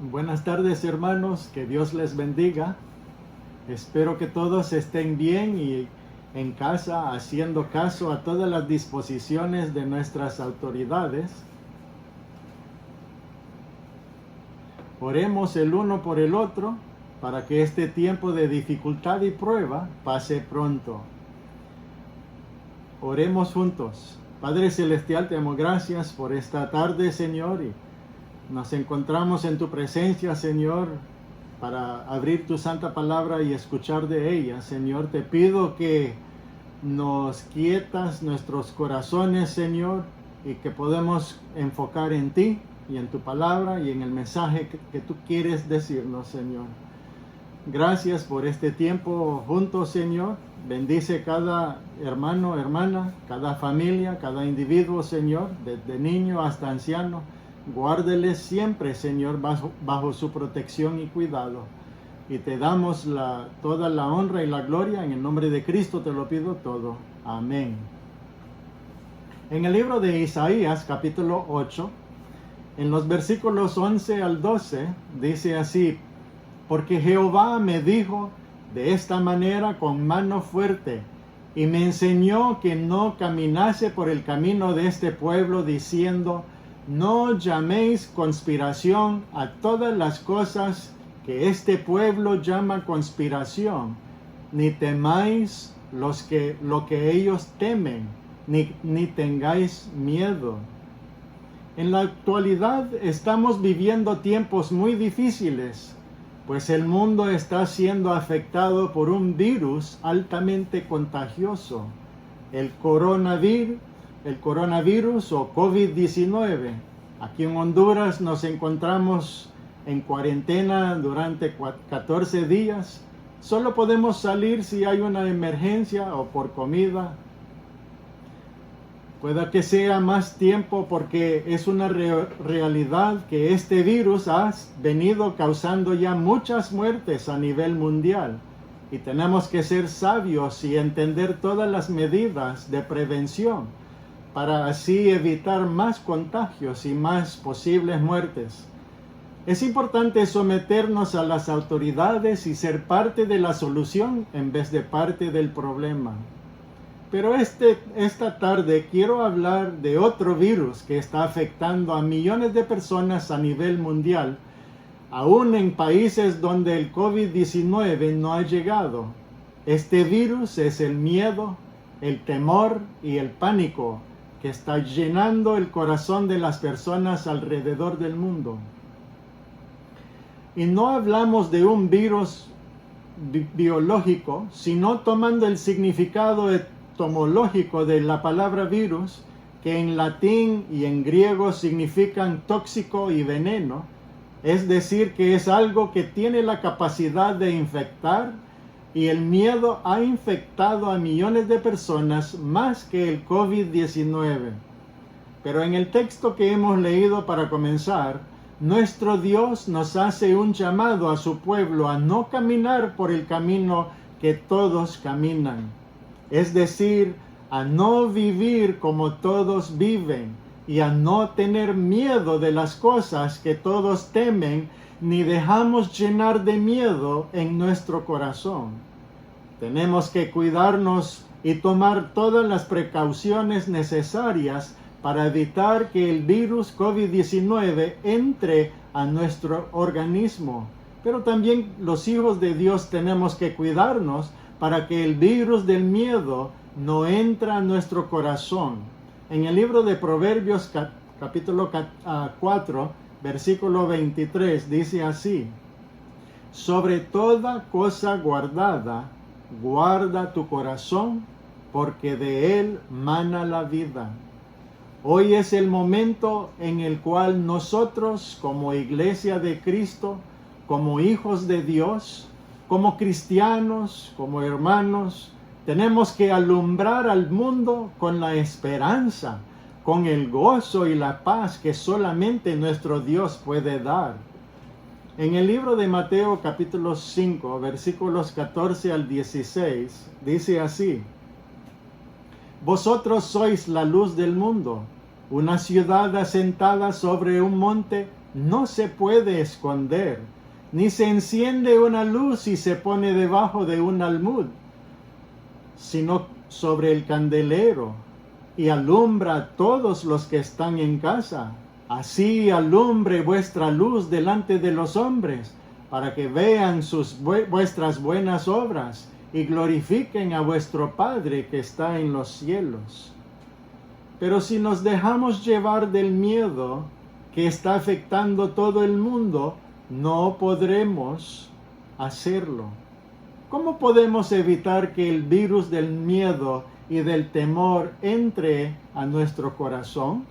Buenas tardes, hermanos, que Dios les bendiga. Espero que todos estén bien y en casa haciendo caso a todas las disposiciones de nuestras autoridades. Oremos el uno por el otro para que este tiempo de dificultad y prueba pase pronto. Oremos juntos. Padre Celestial, te damos gracias por esta tarde, Señor, y nos encontramos en tu presencia, Señor, para abrir tu santa palabra y escuchar de ella. Señor, te pido que nos quietas nuestros corazones, Señor, y que podamos enfocar en ti y en tu palabra y en el mensaje que tú quieres decirnos, Señor. Gracias por este tiempo juntos, Señor. Bendice cada hermano, hermana, cada familia, cada individuo, Señor, desde niño hasta anciano. Guárdeles siempre, Señor, bajo su protección y cuidado. Y te damos toda la honra y la gloria. En el nombre de Cristo te lo pido todo. Amén. En el libro de Isaías, capítulo 8, en los versículos 11 al 12, dice así: porque Jehová me dijo de esta manera con mano fuerte, y me enseñó que no caminase por el camino de este pueblo, diciendo: no llaméis conspiración a todas las cosas que este pueblo llama conspiración, ni temáis lo que ellos temen, ni tengáis miedo. En la actualidad estamos viviendo tiempos muy difíciles, pues el mundo está siendo afectado por un virus altamente contagioso, el coronavirus o COVID-19. Aquí en Honduras nos encontramos en cuarentena durante 14 días. Solo podemos salir si hay una emergencia o por comida. Puede que sea más tiempo porque es una realidad que este virus ha venido causando ya muchas muertes a nivel mundial. Y tenemos que ser sabios y entender todas las medidas de prevención para así evitar más contagios y más posibles muertes. Es importante someternos a las autoridades y ser parte de la solución en vez de parte del problema. Pero esta tarde quiero hablar de otro virus que está afectando a millones de personas a nivel mundial, aún en países donde el COVID-19 no ha llegado. Este virus es el miedo, el temor y el pánico que está llenando el corazón de las personas alrededor del mundo. Y no hablamos de un virus biológico, sino tomando el significado etimológico de la palabra virus, que en latín y en griego significan tóxico y veneno, es decir, que es algo que tiene la capacidad de infectar, y el miedo ha infectado a millones de personas más que el COVID-19. Pero en el texto que hemos leído para comenzar, nuestro Dios nos hace un llamado a su pueblo a no caminar por el camino que todos caminan. Es decir, a no vivir como todos viven y a no tener miedo de las cosas que todos temen, ni dejamos llenar de miedo en nuestro corazón. Tenemos que cuidarnos y tomar todas las precauciones necesarias para evitar que el virus COVID-19 entre a nuestro organismo. Pero también los hijos de Dios tenemos que cuidarnos para que el virus del miedo no entre a nuestro corazón. En el libro de Proverbios capítulo 4, versículo 23, dice así: sobre toda cosa guardada, guarda tu corazón, porque de él mana la vida. Hoy es el momento en el cual nosotros, como iglesia de Cristo, como hijos de Dios, como cristianos, como hermanos, tenemos que alumbrar al mundo con la esperanza, con el gozo y la paz que solamente nuestro Dios puede dar. En el libro de Mateo capítulo 5, versículos 14 al 16, dice así: vosotros sois la luz del mundo. Una ciudad asentada sobre un monte no se puede esconder, ni se enciende una luz y se pone debajo de un almud, sino sobre el candelero, y alumbra a todos los que están en casa. Así alumbre vuestra luz delante de los hombres, para que vean vuestras buenas obras y glorifiquen a vuestro Padre que está en los cielos. Pero si nos dejamos llevar del miedo que está afectando todo el mundo, no podremos hacerlo. ¿Cómo podemos evitar que el virus del miedo y del temor entre a nuestro corazón?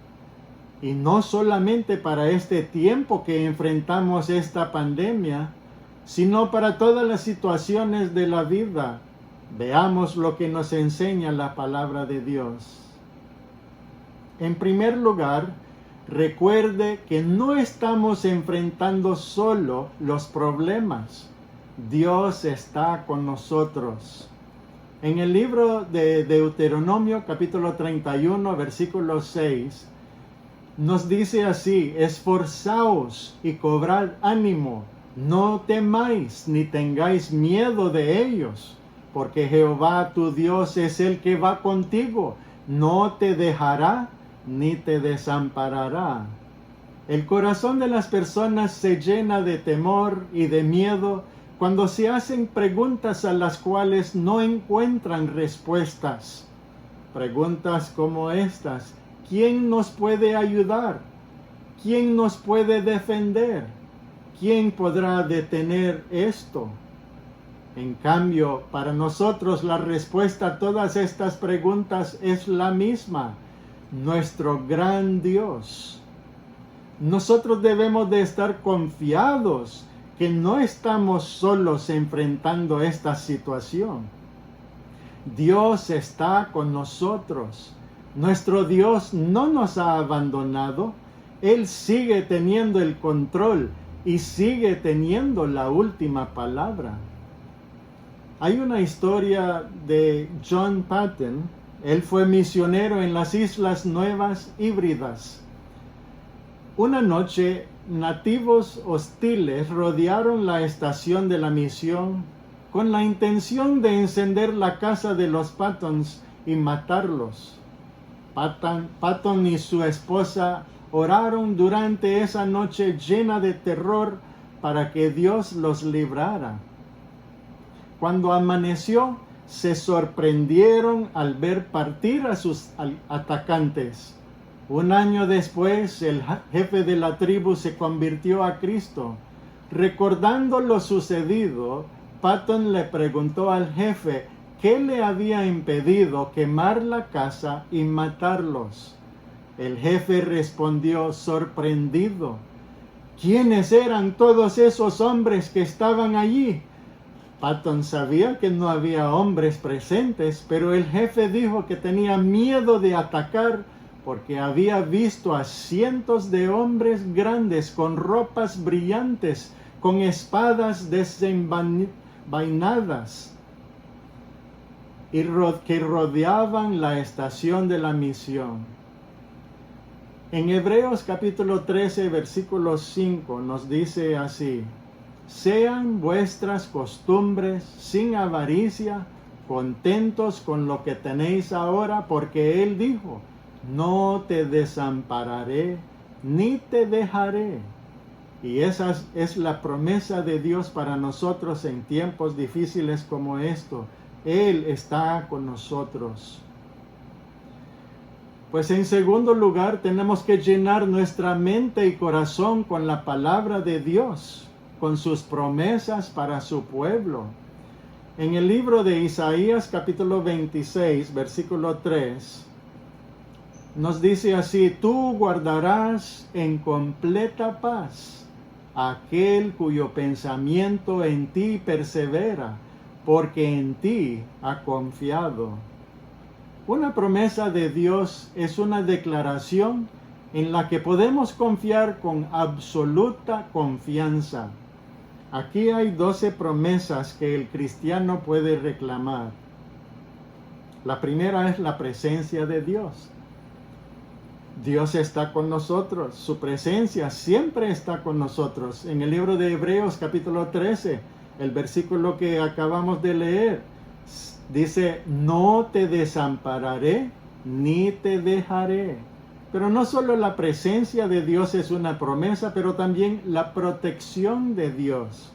Y no solamente para este tiempo que enfrentamos esta pandemia, sino para todas las situaciones de la vida. Veamos lo que nos enseña la palabra de Dios. En primer lugar, recuerde que no estamos enfrentando solo los problemas. Dios está con nosotros. En el libro de Deuteronomio, capítulo 31, versículo 6, nos dice así: esforzaos y cobrad ánimo, no temáis ni tengáis miedo de ellos, porque Jehová tu Dios es el que va contigo, no te dejará ni te desamparará. El corazón de las personas se llena de temor y de miedo cuando se hacen preguntas a las cuales no encuentran respuestas. Preguntas como estas: ¿quién nos puede ayudar? ¿Quién nos puede defender? ¿Quién podrá detener esto? En cambio, para nosotros la respuesta a todas estas preguntas es la misma: nuestro gran Dios. Nosotros debemos de estar confiados que no estamos solos enfrentando esta situación. Dios está con nosotros. Nuestro Dios no nos ha abandonado. Él sigue teniendo el control y sigue teniendo la última palabra. Hay una historia de John Paton. Él fue misionero en las Islas Nuevas Híbridas. Una noche, nativos hostiles rodearon la estación de la misión con la intención de encender la casa de los Patons y matarlos. Patton y su esposa oraron durante esa noche llena de terror para que Dios los librara. Cuando amaneció, se sorprendieron al ver partir a sus atacantes. Un año después, el jefe de la tribu se convirtió a Cristo. Recordando lo sucedido, Patton le preguntó al jefe qué le había impedido quemar la casa y matarlos. El jefe respondió sorprendido: ¿quiénes eran todos esos hombres que estaban allí? Patton sabía que no había hombres presentes, pero el jefe dijo que tenía miedo de atacar porque había visto a cientos de hombres grandes con ropas brillantes, con espadas desenvainadas, y que rodeaban la estación de la misión. En Hebreos capítulo 13, versículo 5 nos dice así: sean vuestras costumbres sin avaricia, contentos con lo que tenéis ahora, porque Él dijo: no te desampararé ni te dejaré. Y esa es la promesa de Dios para nosotros en tiempos difíciles como esto. Él está con nosotros. Pues en segundo lugar, tenemos que llenar nuestra mente y corazón con la palabra de Dios, con sus promesas para su pueblo. En el libro de Isaías capítulo 26, versículo 3, nos dice así: tú guardarás en completa paz a aquel cuyo pensamiento en ti persevera, porque en ti ha confiado. Una promesa de Dios es una declaración en la que podemos confiar con absoluta confianza. Aquí hay 12 promesas que el cristiano puede reclamar. La primera es la presencia de Dios. Dios está con nosotros, su presencia siempre está con nosotros. En el libro de Hebreos capítulo 13, el versículo que acabamos de leer, dice, no te desampararé ni te dejaré. Pero no solo la presencia de Dios es una promesa, pero también la protección de Dios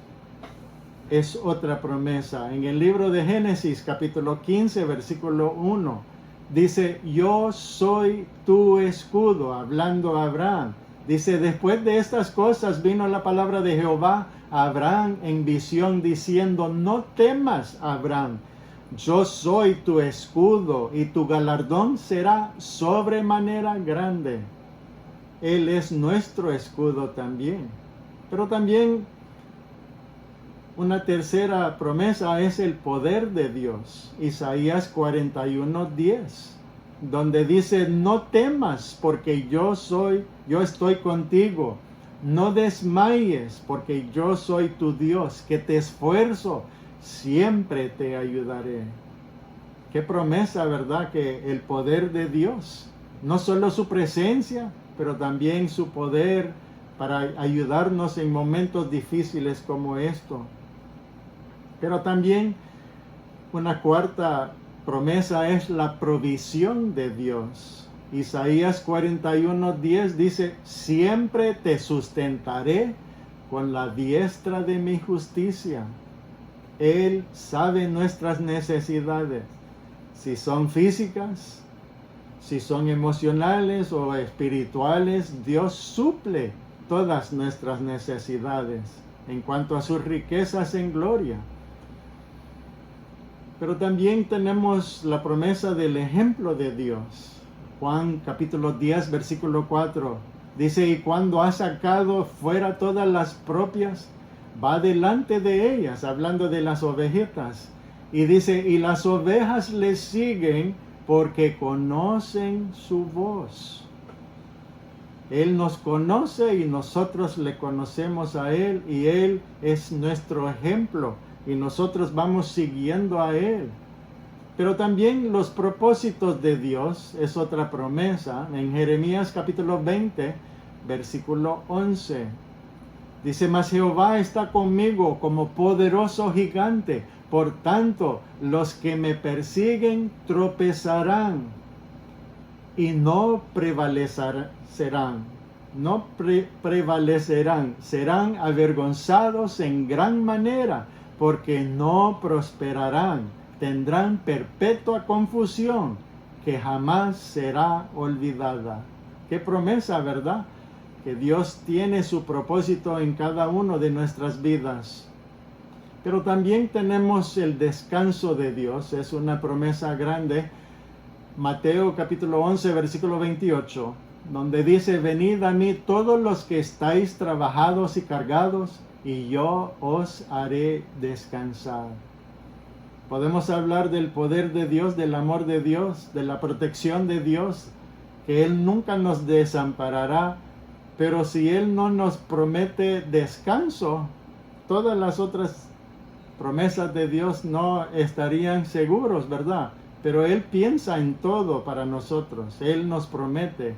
es otra promesa. En el libro de Génesis capítulo 15, versículo 1, dice, yo soy tu escudo, hablando a Abraham. Dice, después de estas cosas vino la palabra de Jehová a Abraham en visión diciendo, no temas, Abraham, yo soy tu escudo y tu galardón será sobremanera grande. Él es nuestro escudo también. Pero también una tercera promesa es el poder de Dios. Isaías 41:10, donde dice, no temas porque yo estoy contigo. No desmayes porque yo soy tu Dios, que te esfuerzo, siempre te ayudaré. Qué promesa, ¿verdad? Que el poder de Dios, no solo su presencia, pero también su poder para ayudarnos en momentos difíciles como esto. Pero también una cuarta promesa es la provisión de Dios. Isaías 41:10 dice, siempre te sustentaré con la diestra de mi justicia. Él sabe nuestras necesidades, si son físicas, si son emocionales o espirituales. Dios suple todas nuestras necesidades en cuanto a sus riquezas en gloria. Pero también tenemos la promesa del ejemplo de Dios. Juan capítulo 10, versículo 4, dice, y cuando ha sacado fuera todas las propias, va delante de ellas, hablando de las ovejitas, y dice, y las ovejas le siguen porque conocen su voz. Él nos conoce y nosotros le conocemos a Él, y Él es nuestro ejemplo, y nosotros vamos siguiendo a Él. Pero también los propósitos de Dios es otra promesa. En Jeremías capítulo 20, versículo 11. Dice, mas Jehová está conmigo como poderoso gigante. Por tanto, los que me persiguen tropezarán y no prevalecerán. No prevalecerán. Serán avergonzados en gran manera, porque no prosperarán. Tendrán perpetua confusión que jamás será olvidada. Qué promesa, ¿verdad? Que Dios tiene su propósito en cada uno de nuestras vidas. Pero también tenemos el descanso de Dios, es una promesa grande. Mateo capítulo 11, versículo 28, donde dice, venid a mí todos los que estáis trabajados y cargados, y yo os haré descansar. Podemos hablar del poder de Dios, del amor de Dios, de la protección de Dios, que Él nunca nos desamparará. Pero si Él no nos promete descanso, todas las otras promesas de Dios no estarían seguros, ¿verdad? Pero Él piensa en todo para nosotros. Él nos promete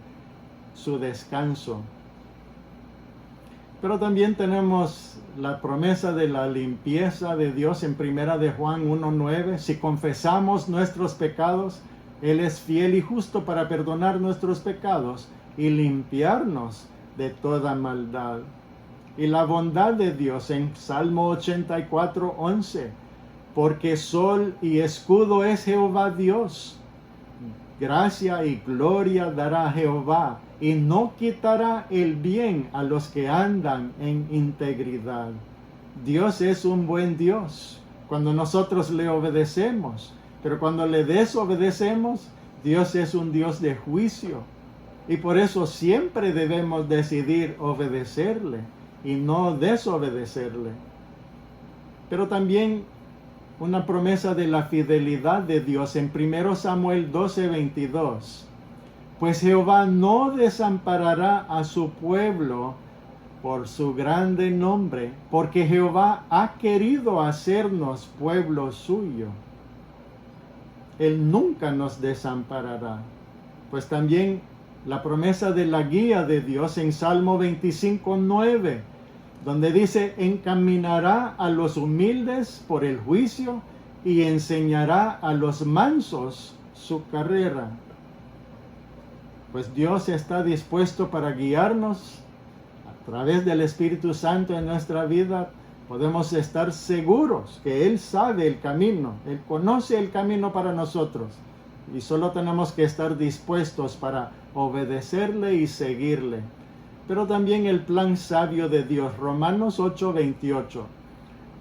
su descanso. Pero también tenemos la promesa de la limpieza de Dios en primera de Juan 1:9. Si confesamos nuestros pecados, Él es fiel y justo para perdonar nuestros pecados y limpiarnos de toda maldad. Y la bondad de Dios en Salmo 84:11. Porque sol y escudo es Jehová Dios. Gracia y gloria dará Jehová, y no quitará el bien a los que andan en integridad. Dios es un buen Dios cuando nosotros le obedecemos, pero cuando le desobedecemos, Dios es un Dios de juicio. Y por eso siempre debemos decidir obedecerle y no desobedecerle. Pero también una promesa de la fidelidad de Dios en 1 Samuel 12:22. Pues Jehová no desamparará a su pueblo por su grande nombre, porque Jehová ha querido hacernos pueblo suyo. Él nunca nos desamparará. Pues también la promesa de la guía de Dios en Salmo 25:9, donde dice: encaminará a los humildes por el juicio y enseñará a los mansos su carrera. Pues Dios está dispuesto para guiarnos a través del Espíritu Santo en nuestra vida. Podemos estar seguros que Él sabe el camino, Él conoce el camino para nosotros, y solo tenemos que estar dispuestos para obedecerle y seguirle. Pero también el plan sabio de Dios, Romanos 8:28,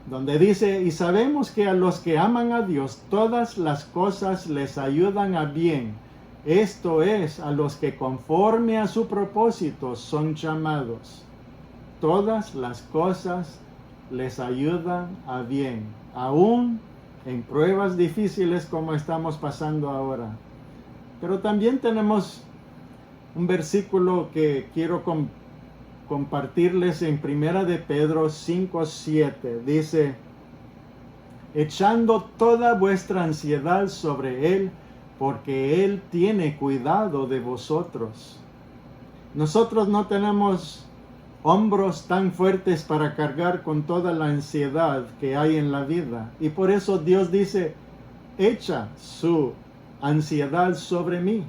donde dice: y sabemos que a los que aman a Dios todas las cosas les ayudan a bien, esto es, a los que conforme a su propósito son llamados. Todas las cosas les ayudan a bien, aún en pruebas difíciles como estamos pasando ahora. Pero también tenemos un versículo que quiero compartirles en 1 de Pedro 5:7. Dice: echando toda vuestra ansiedad sobre Él, porque Él tiene cuidado de vosotros. Nosotros no tenemos hombros tan fuertes para cargar con toda la ansiedad que hay en la vida. Y por eso Dios dice: echa su ansiedad sobre mí,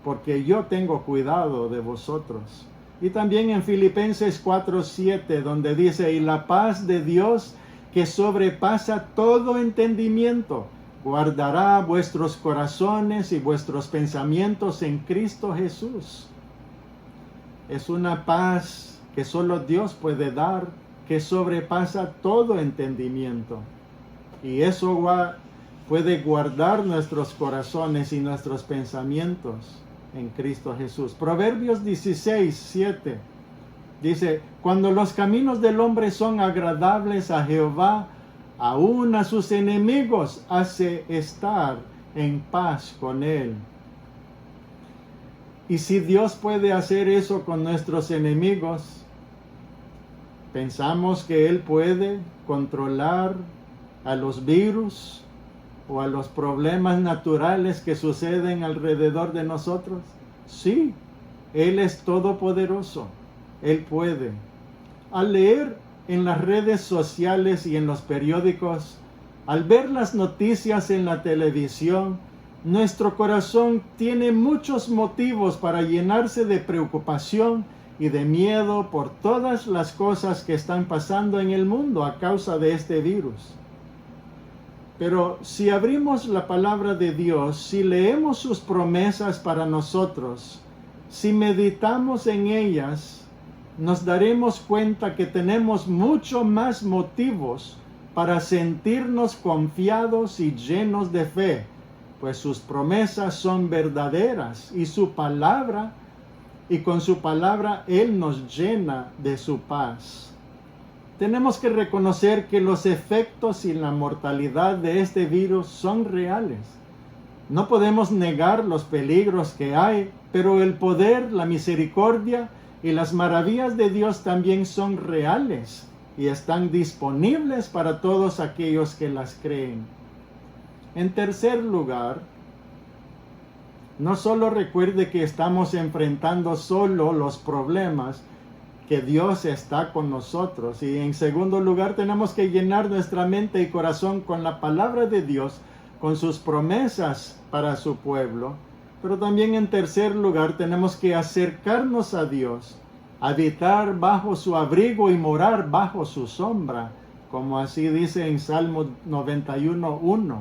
porque yo tengo cuidado de vosotros. Y también en Filipenses 4:7, donde dice: y la paz de Dios, que sobrepasa todo entendimiento, guardará vuestros corazones y vuestros pensamientos en Cristo Jesús. Es una paz que solo Dios puede dar, que sobrepasa todo entendimiento. Y eso puede guardar nuestros corazones y nuestros pensamientos en Cristo Jesús. Proverbios 16:7 dice: cuando los caminos del hombre son agradables a Jehová, aún a sus enemigos hace estar en paz con él. Y si Dios puede hacer eso con nuestros enemigos, ¿pensamos que Él puede controlar a los virus o a los problemas naturales que suceden alrededor de nosotros? Sí, Él es todopoderoso, Él puede. Al leer en las redes sociales y en los periódicos, al ver las noticias en la televisión, nuestro corazón tiene muchos motivos para llenarse de preocupación y de miedo por todas las cosas que están pasando en el mundo a causa de este virus. Pero si abrimos la palabra de Dios, si leemos sus promesas para nosotros, si meditamos en ellas, nos daremos cuenta que tenemos mucho más motivos para sentirnos confiados y llenos de fe, pues sus promesas son verdaderas y con su palabra Él nos llena de su paz. Tenemos que reconocer que los efectos y la mortalidad de este virus son reales. No podemos negar los peligros que hay, pero el poder, la misericordia y las maravillas de Dios también son reales y están disponibles para todos aquellos que las creen. En tercer lugar, no solo recuerde que estamos enfrentando solo los problemas, que Dios está con nosotros. Y en segundo lugar, tenemos que llenar nuestra mente y corazón con la palabra de Dios, con sus promesas para su pueblo. Pero también en tercer lugar, tenemos que acercarnos a Dios, habitar bajo su abrigo y morar bajo su sombra, como así dice en Salmo 91:1.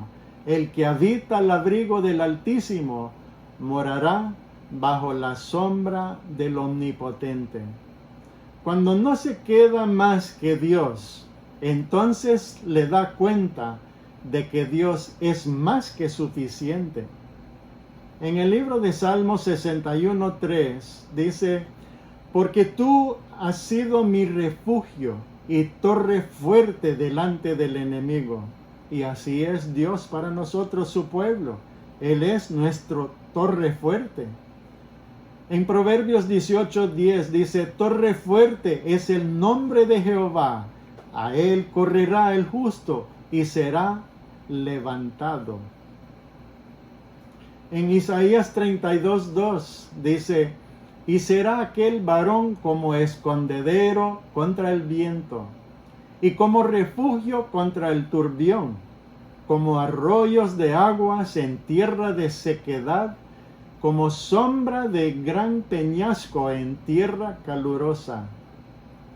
El que habita al abrigo del Altísimo morará bajo la sombra del Omnipotente. Cuando no se queda más que Dios, entonces le da cuenta de que Dios es más que suficiente. En el libro de Salmos 61:3 dice: porque tú has sido mi refugio y torre fuerte delante del enemigo. Y así es Dios para nosotros, su pueblo. Él es nuestro torre fuerte. En Proverbios 18:10 dice: torre fuerte es el nombre de Jehová. A él correrá el justo y será levantado. En Isaías 32:2 dice: y será aquel varón como escondedero contra el viento, y como refugio contra el turbión, como arroyos de aguas en tierra de sequedad, como sombra de gran peñasco en tierra calurosa.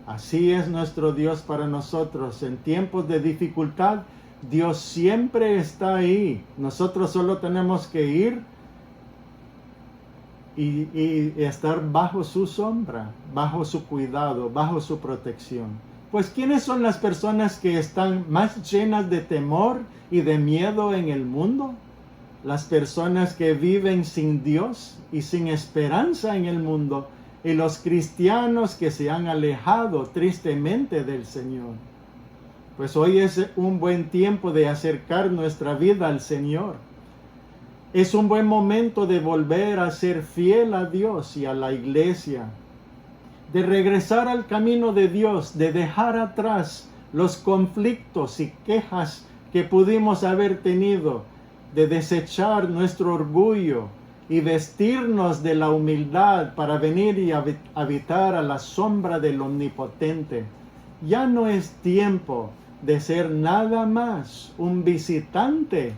Así es nuestro Dios para nosotros. En tiempos de dificultad, Dios siempre está ahí. Nosotros solo tenemos que ir y estar bajo su sombra, bajo su cuidado, bajo su protección. Pues ¿quiénes son las personas que están más llenas de temor y de miedo en el mundo? Las personas que viven sin Dios y sin esperanza en el mundo, y los cristianos que se han alejado tristemente del Señor. Pues hoy es un buen tiempo de acercar nuestra vida al Señor. Es un buen momento de volver a ser fiel a Dios y a la iglesia, de regresar al camino de Dios, de dejar atrás los conflictos y quejas que pudimos haber tenido, de desechar nuestro orgullo y vestirnos de la humildad para venir y habitar a la sombra del Omnipotente. Ya no es tiempo de ser nada más un visitante.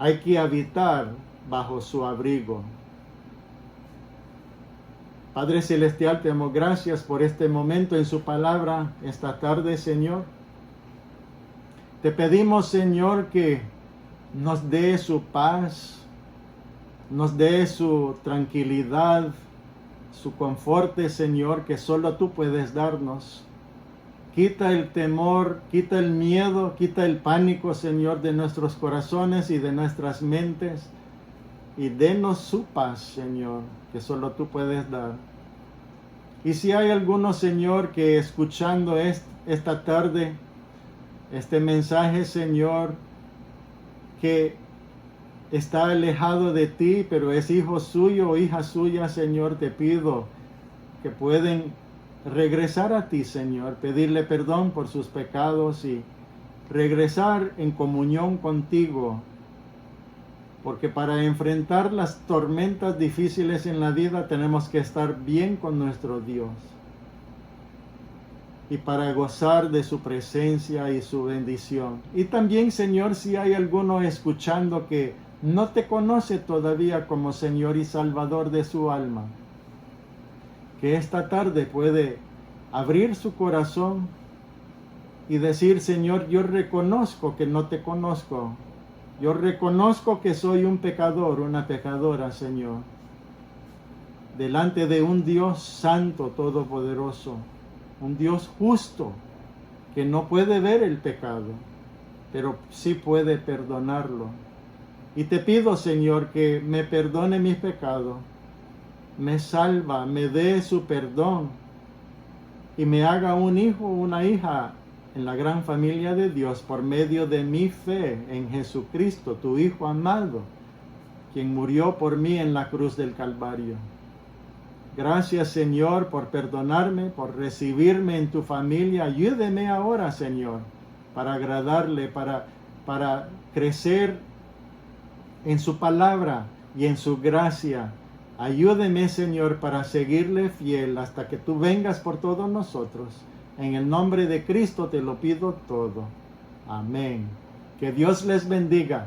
Hay que habitar bajo su abrigo. Padre Celestial, te damos gracias por este momento en su palabra esta tarde, Señor. Te pedimos, Señor, que nos dé su paz, nos dé su tranquilidad, su conforte, Señor, que solo tú puedes darnos. Quita el temor, quita el miedo, quita el pánico, Señor, de nuestros corazones y de nuestras mentes. Y denos su paz, Señor, que solo tú puedes dar. Y si hay alguno, Señor, que escuchando esta tarde, este mensaje, Señor, que está alejado de ti, pero es hijo suyo o hija suya, Señor, te pido que pueden regresar a ti, Señor, pedirle perdón por sus pecados y regresar en comunión contigo, porque para enfrentar las tormentas difíciles en la vida tenemos que estar bien con nuestro Dios, y para gozar de su presencia y su bendición. Y también, Señor, si hay alguno escuchando que no te conoce todavía como Señor y Salvador de su alma, que esta tarde puede abrir su corazón y decir: Señor, yo reconozco que no te conozco. Yo reconozco que soy un pecador, una pecadora, Señor, delante de un Dios santo, todopoderoso, un Dios justo, que no puede ver el pecado, pero sí puede perdonarlo. Y te pido, Señor, que me perdone mis pecados, me salva, me dé su perdón y me haga un hijo o una hija en la gran familia de Dios por medio de mi fe en Jesucristo, tu Hijo amado, quien murió por mí en la cruz del Calvario. Gracias, Señor, por perdonarme, por recibirme en tu familia. Ayúdeme ahora, Señor, para agradarle, para crecer en su palabra y en su gracia. Ayúdeme, Señor, para seguirle fiel hasta que tú vengas por todos nosotros. En el nombre de Cristo te lo pido todo. Amén. Que Dios les bendiga.